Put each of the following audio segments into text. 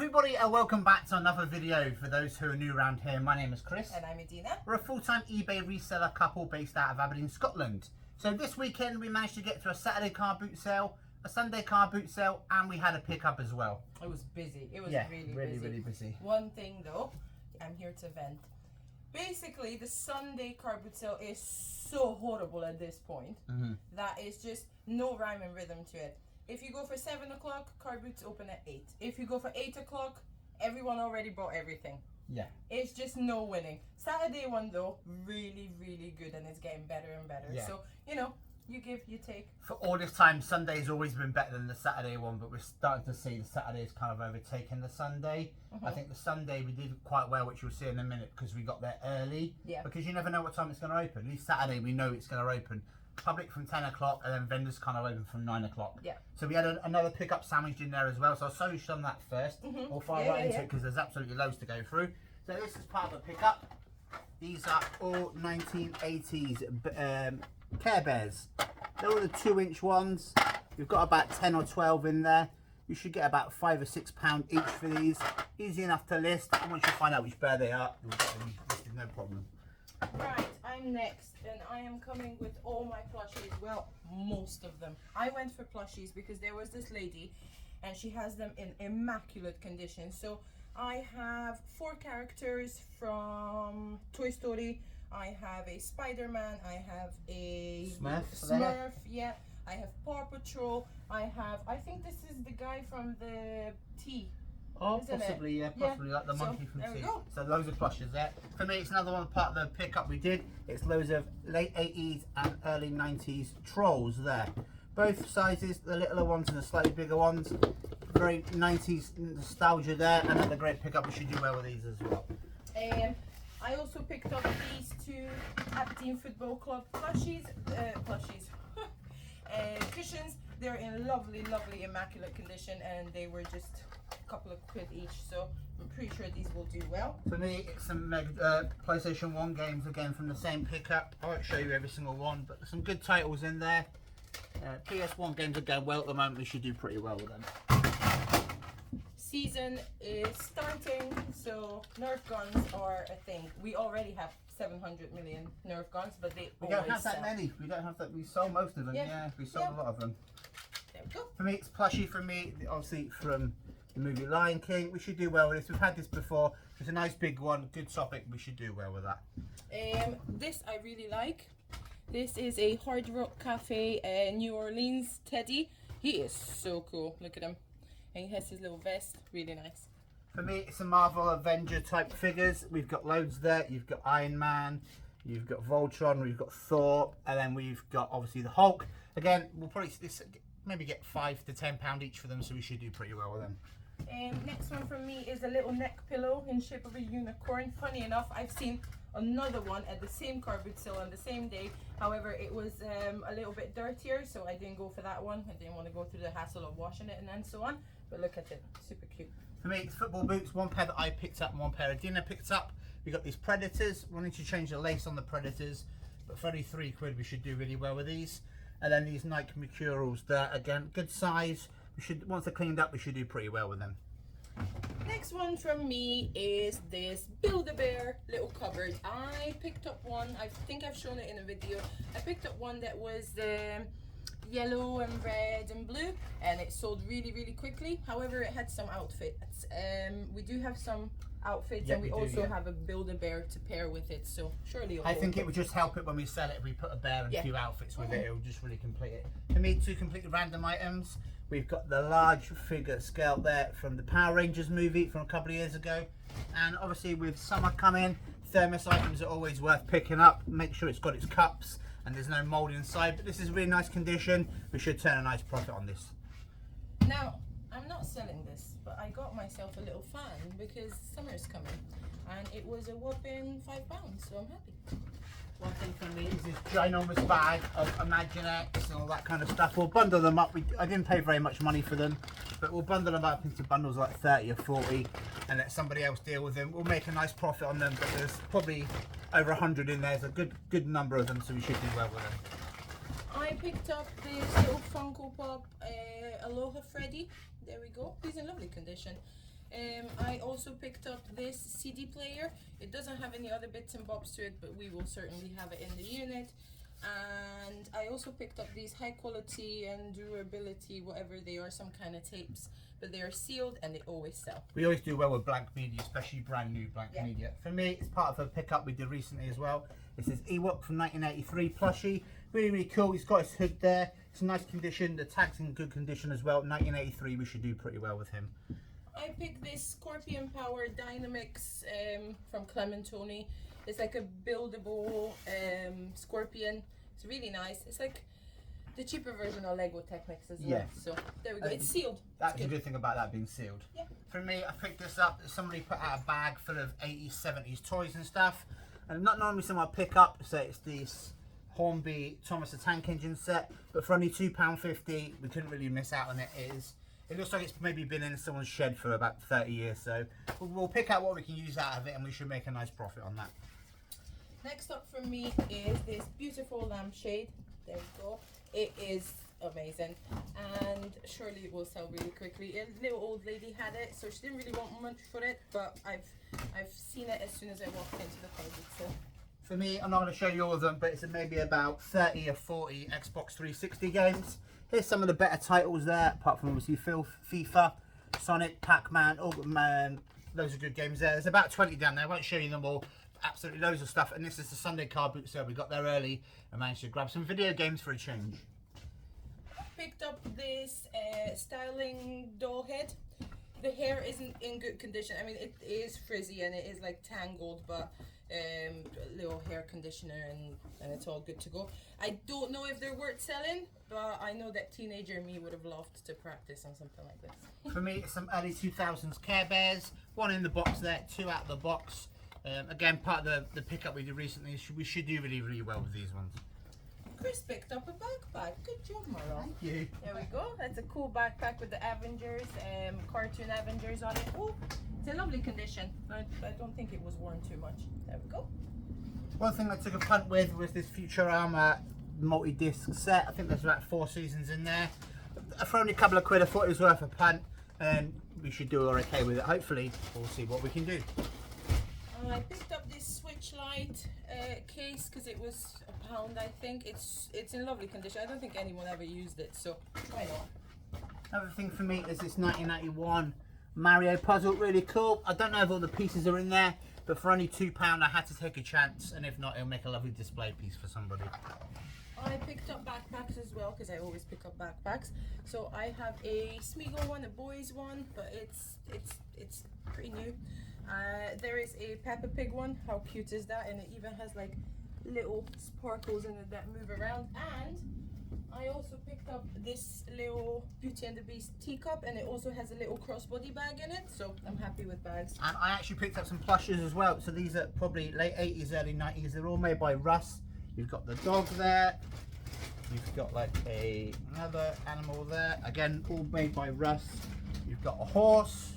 everybody, and welcome back to another video. For those who are new around here, my name is Chris. And I'm Medina. We're a full-time eBay reseller couple based out of Aberdeen, Scotland. So this weekend we managed to get to a Saturday car boot sale, a Sunday car boot sale, and we had a pickup as well. It was busy. It was really busy. One thing though, I'm here to vent. Basically, the Sunday car boot sale is so horrible at this point that it's just no rhyme and rhythm to it. If you go for 7 o'clock, car boots open at 8. If you go for 8 o'clock, everyone already bought everything. Yeah. It's just no winning. Saturday one though, really good, and it's getting better and better. Yeah. So, you know, you give, you take. For all this time, Sunday's always been better than the Saturday one, but we're starting to see the Saturday's kind of overtaken the Sunday. I think the Sunday we did quite well, which you'll see in a minute, because we got there early. Yeah. Because you never know what time it's going to open. At least Saturday we know it's going to open. Public from 10 o'clock, and then vendors kind of open from 9 o'clock. Yeah. So we had another pickup sandwiched in there as well. So I'll show you some of that first. We'll fire right into it because there's absolutely loads to go through. So this is part of the pickup. These are all 1980s Care Bears. They're all the 2-inch ones. We've got about 10 or 12 in there. You should get about £5 or £6 each for these. Easy enough to list. And once you find out which bear they are, you'll get them listed, no problem. Right, I'm next, and I am coming with all my plushies. Well, most of them. I went for plushies because there was this lady and she has them in immaculate condition. So I have 4 characters from Toy Story. I have a Spider-Man. I have a Smurf, yeah. I have Paw Patrol. I think this is the guy from the T. Oh, possibly, yeah, possibly like the monkey from T. So loads of plushes there. For me, it's another one part of the pickup we did. It's loads of late 80s and early 90s trolls there. Both sizes, the littler ones and the slightly bigger ones. Very 90s nostalgia there, and another great pickup. We should do well with these as well. I also picked up these 2 Aberdeen Football Club plushies, cushions. They're in lovely immaculate condition, and they were just a couple of quid each, so I'm pretty sure these will do well. For me, it's some PlayStation 1 games again from the same pickup. I won't show you every single one, but there's some good titles in there. PS1 games are going well at the moment. We should do pretty well with them. Season is starting, so Nerf guns are a thing. We already have 700 million Nerf guns, but we don't have that many. We don't have that. We sold most of them. Yeah, we sold a lot of them. There we go. For me, it's plushie. For me, obviously from the movie Lion King. We should do well with this. We've had this before. It's a nice big one, good topic. We should do well with that. This I really like. This is a Hard Rock Cafe New Orleans teddy. He is so cool. Look at him. And he has his little vest. Really nice. For me, it's a Marvel Avenger type figures. We've got loads there. You've got Iron Man, you've got Voltron, we've got Thor, and then we've got obviously the Hulk. Again, we'll probably maybe get £5 to £10 each for them, so we should do pretty well with them. Next one from me is a little neck pillow in shape of a unicorn. Funny enough, I've seen another one at the same car boot sale on the same day. However, it was a little bit dirtier, so I didn't go for that one. I didn't want to go through the hassle of washing it and so on. But look at it, super cute. For me, it's football boots. One pair that I picked up and one pair Dina picked up. We got these Predators. We need to change the lace on the Predators, but for only £3 we should do really well with these. And then these Nike Mercurials there, again, good size. We should, once they're cleaned up, we should do pretty well with them. Next one from me is this Build-A-Bear little cupboard. I picked up one, I think I've shown it in a video. I picked up one that was yellow and red and blue, and it sold really quickly. However, it had some outfits. We do have some outfits, and we also have a Build-A-Bear to pair with it, so surely I think it would just help it when we sell it if we put a bear and a few outfits with it. It will just really complete it. For me, 2 completely random items. We've got the large figure scale there from the Power Rangers movie from a couple of years ago, and obviously with summer coming, thermos items are always worth picking up. Make sure it's got its cups and there's no mold inside, but this is really nice condition. We should turn a nice profit on this. Now, I'm not selling this, but I got myself a little fan because summer's coming, and it was a whopping £5, so I'm happy. One thing for me is this ginormous bag of Imaginext and all that kind of stuff. We'll bundle them up. I didn't pay very much money for them, but we'll bundle them up into bundles like 30 or 40 and let somebody else deal with them. We'll make a nice profit on them, but there's probably over 100 in there. There's a good number of them, so we should do well with them. I picked up this little Funko Pop Aloha Freddy. There we go. He's in lovely condition. I also picked up this CD player. It doesn't have any other bits and bobs to it, but we will certainly have it in the unit. And I also picked up these high quality and durability, whatever they are, some kind of tapes, but they are sealed and they always sell. We always do well with blank media, especially brand new blank media. For me, it's part of a pickup we did recently as well. This is Ewok from 1983 plushie. Really, really cool. He's got his hood there. It's in nice condition. The tag's in good condition as well. 1983, we should do pretty well with him. I picked this Scorpion Power Dynamics from Clementoni. It's like a buildable Scorpion. It's really nice. It's like the cheaper version of Lego Technics as well. So there we go. It's sealed. That's a good thing about that being sealed. Yeah. For me, I picked this up. Somebody put out a bag full of 80s, 70s toys and stuff. And not normally something I pick up. So it's this Hornby Thomas the Tank Engine set. But for only £2.50, we couldn't really miss out on it. It looks like it's maybe been in someone's shed for about 30 years. So we'll pick out what we can use out of it and we should make a nice profit on that. Next up for me is this beautiful lampshade. There we go. It is amazing and surely it will sell really quickly. A little old lady had it, so she didn't really want much for it, but I've seen it as soon as I walked into the closet. So for me, I'm not going to show you all of them, but it's maybe about 30 or 40 Xbox 360 games. Here's some of the better titles there, apart from obviously FIFA, Sonic, Pac-Man, Man. Those are good games there. There's about 20 down there. I won't show you them all. Absolutely loads of stuff. And this is the Sunday car boot sale. We got there early and managed to grab some video games for a change. Picked up this styling doll head. The hair isn't in good condition. I mean, it is frizzy and it is like tangled, but a little hair conditioner and it's all good to go. I don't know if they're worth selling, but I know that teenager me would have loved to practice on something like this. For me, it's some early 2000s Care Bears. One in the box there, two out of the box. Again, part of the pickup we did recently. We should do really, really well with these ones. Chris picked up a backpack. Good job, Mara. Thank you. There we go. That's a cool backpack with the Avengers, cartoon Avengers on it. Oh, it's in lovely condition. I don't think it was worn too much. There we go. One thing I took a punt with was this Futurama multi-disc set. I think there's about 4 seasons in there. For only a couple of quid, I thought it was worth a punt, and we should do okay with it. Hopefully, we'll see what we can do. I picked up this Switch Lite case because it was £1, I think. It's in lovely condition. I don't think anyone ever used it, so why not? Another thing for me is this 1991 Mario puzzle. Really cool. I don't know if all the pieces are in there, but for only £2 I had to take a chance, and if not, it'll make a lovely display piece for somebody. I picked up backpacks as well because I always pick up backpacks. So I have a Smeagol one, a boys one, but it's pretty new. There is a Peppa Pig one. How cute is that? And it even has like little sparkles in it that move around. And I also picked up this little Beauty and the Beast teacup, and it also has a little crossbody bag in it, so I'm happy with bags. And I actually picked up some plushes as well. So these are probably late 80s, early 90s. They're all made by Russ. You've got the dog there. You've got like another animal there. Again, all made by Russ. You've got a horse.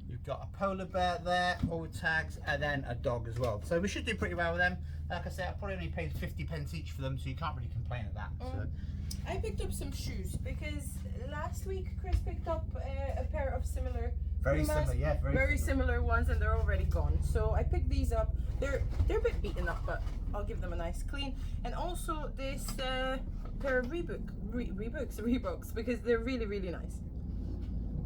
You've got a polar bear there, all with tags, and then a dog as well. So we should do pretty well with them. Like I said, I probably only paid 50p each for them, so you can't really complain at that. So. I picked up some shoes because last week Chris picked up a pair of similar very similar ones, and they're already gone. So I picked these up. They're a bit beaten up, but I'll give them a nice clean. And also this pair of Reeboks because they're really, really nice.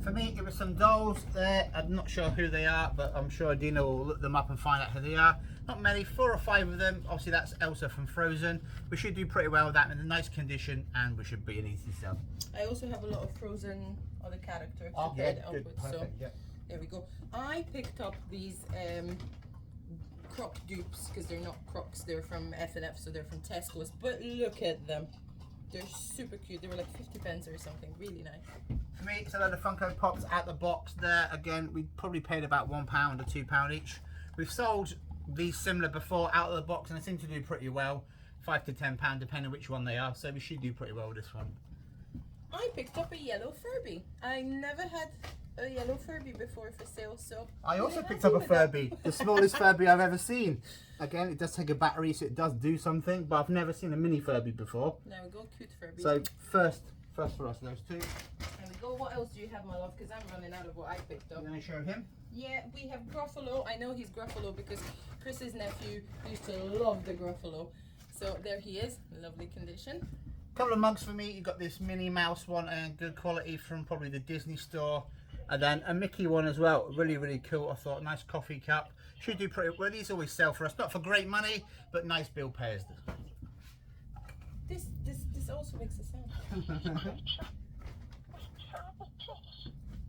For me, it was some dolls there. I'm not sure who they are, but I'm sure Dina will look them up and find out who they are. Not many, 4 or 5 of them. Obviously, that's Elsa from Frozen. We should do pretty well with that in a nice condition, and we should be an easy sell. I also have a lot of Frozen other characters to pair it up with. Perfect, so yeah. there we go. I picked up these Croc dupes because they're not Crocs. They're from F&F, so they're from Tesco's. But look at them. They're super cute. They were like 50p or something. Really nice. For me, it's a load of Funko Pops out the box there. Again, we probably paid about £1 or £2 each. We've sold these similar before out of the box, and they seem to do pretty well. £5 to £10, depending on which one they are. So we should do pretty well with this one. I picked up a yellow Furby. I never had a yellow Furby before for sale, so I also picked up a Furby, the smallest Furby I've ever seen. Again, it does take a battery, so it does do something, but I've never seen a mini Furby before. There we go, cute Furby. So first for us, those two. There we go. What else do you have, my love? Because I'm running out of what I picked up. You want to show him? Yeah, we have Gruffalo. I know he's Gruffalo because Chris's nephew used to love the Gruffalo. So there he is, lovely condition. Couple of mugs for me. You've got this Minnie Mouse one and good quality from probably the Disney store. And then a Mickey one as well. Really, really cool. I thought nice coffee cup. Should do pretty well. These always sell for us. Not for great money, but nice bill pairs. This also makes a sound.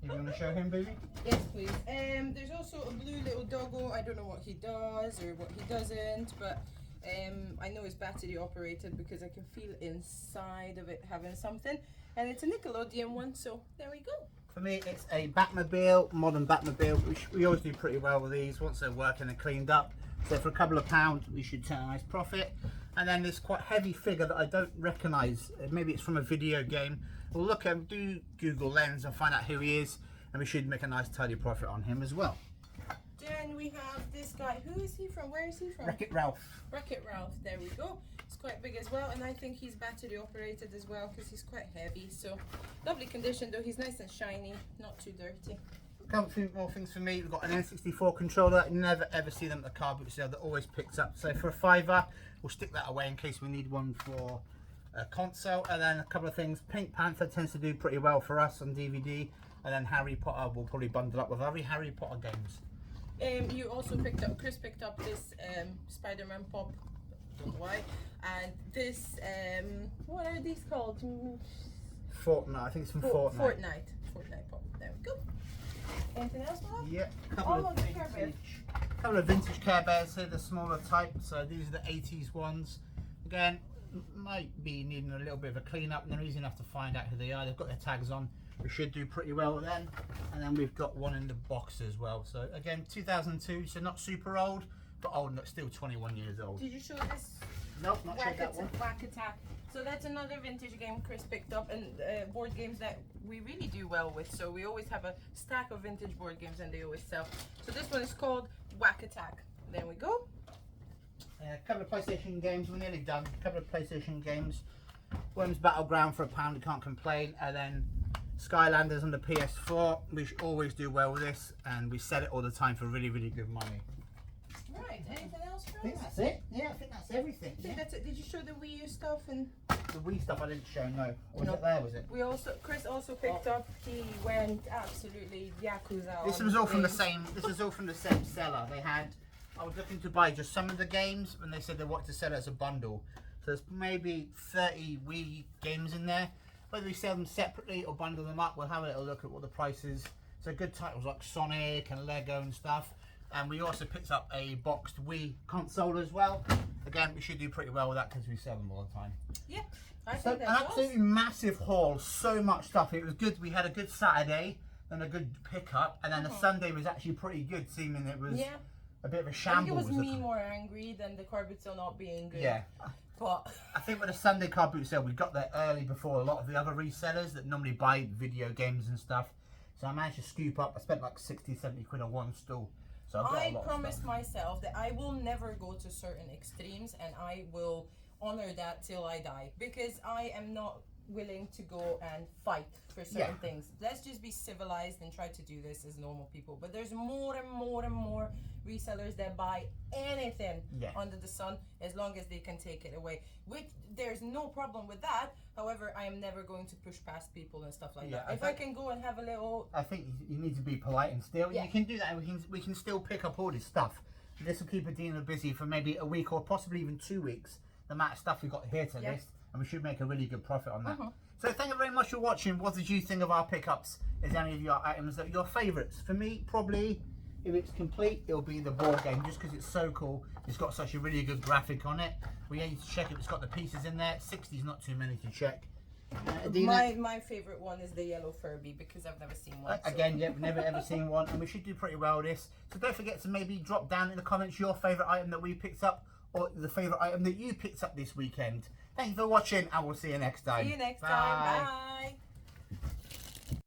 You want to show him, baby? Yes, please. There's also a blue little doggo. I don't know what he does or what he doesn't, but I know it's battery operated because I can feel inside of it having something. And it's a Nickelodeon one, so there we go. For me, it's a Batmobile, modern Batmobile. We always do pretty well with these once they're working and cleaned up. So for a couple of pounds, we should turn a nice profit. And then this quite heavy figure that I don't recognise. Maybe it's from a video game. We'll look at, do Google Lens and find out who he is, and we should make a nice tidy profit on him as well. Then we have this guy. Who is he from? Where is he from? Wreck-It Ralph. Wreck-It Ralph. There we go. It's quite big as well, and I think he's battery operated as well because he's quite heavy. So lovely condition though. He's nice and shiny, not too dirty. A couple more things for me. We've got an N64 controller. Never ever see them at the car boot sale. They're always picked up. So for a £5, we'll stick that away in case we need one for a console. And then a couple of things. Pink Panther tends to do pretty well for us on DVD. And then Harry Potter will probably bundle up with every Harry Potter games. You also picked up, Chris picked up this Spider-Man pop, don't know why, and this, what are these called? Fortnite, I think it's from Fortnite. Fortnite pop, there we go. Anything else, Mark? Yeah, couple of vintage Care Bears here, the smaller type, so these are the 80s ones. Again, might be needing a little bit of a clean up, and they're easy enough to find out who they are. They've got their tags on. We should do pretty well with them. And then we've got one in the box as well. So again, 2002, so not super old, but old, but still 21 years old. Did you show this? Nope, not showed that one. Whack Attack. So that's another vintage game Chris picked up, and board games that we really do well with. So we always have a stack of vintage board games and they always sell. So this one is called Whack Attack. There we go. A couple of PlayStation games, we're nearly done. A couple of PlayStation games. Worms Battleground for £1, you can't complain. And then Skylanders on the PS4. We always do well with this, and we sell it all the time for really, really good money. Right, anything else for us? I think that's it. Yeah, I think that's everything. I think that's it. Did you show the Wii U stuff? And the Wii stuff I didn't show, no. Was No. it there, was it? we also, Chris also picked up, he went absolutely Yakuza. This on was all from the games. same. This is all from the same seller. They had. I was looking to buy just some of the games, and they said they wanted to sell it as a bundle. So there's maybe 30 Wii games in there. Whether we sell them separately or bundle them up, we'll have a little look at what the price is. So good titles like Sonic and Lego and stuff. And we also picked up a boxed Wii console as well. Again, we should do pretty well with that because we sell them all the time. Yeah, I So think an that's absolutely massive haul, so much stuff. It was good. We had a good Saturday, then a good pickup, and then the Sunday was actually pretty good, seeming it was Yeah. a bit of a I think it shambles. was me more angry than the car boot sale not being good. Yeah. But I think with the Sunday car boot sale, we got there early before a lot of the other resellers that normally buy video games and stuff. So I managed to scoop up. I spent like 60, 70 quid on one stool. So I've got a I lot promised of stuff. myself that I will never go to certain extremes, and I will honor that till I die, because I am not willing to go and fight for certain things. Let's just be civilized and try to do this as normal people. But there's more and more and more resellers that buy anything under the sun as long as they can take it away, which there's no problem with that. However, I am never going to push past people and stuff like that. If I can go and have a little, I think you need to be polite and still. You can do that. We can still pick up all this stuff. This will keep Adina busy for maybe a week or possibly even 2 weeks. The amount of stuff we've got here to list, and we should make a really good profit on that. So thank you very much for watching. What did you think of our pickups? Is any of your items that your favourites? For me, probably, if it's complete, it'll be the board game, just because it's so cool. It's got such a really good graphic on it. We need to check if it's got the pieces in there. 60 is not too many to check. my favorite one is the yellow Furby, because I've never seen one. Again, we've never ever seen one, and we should do pretty well with this. So don't forget to maybe drop down in the comments your favourite item that we picked up, or the favourite item that you picked up this weekend. Thank you for watching, and we'll see you next time. See you next time. Bye.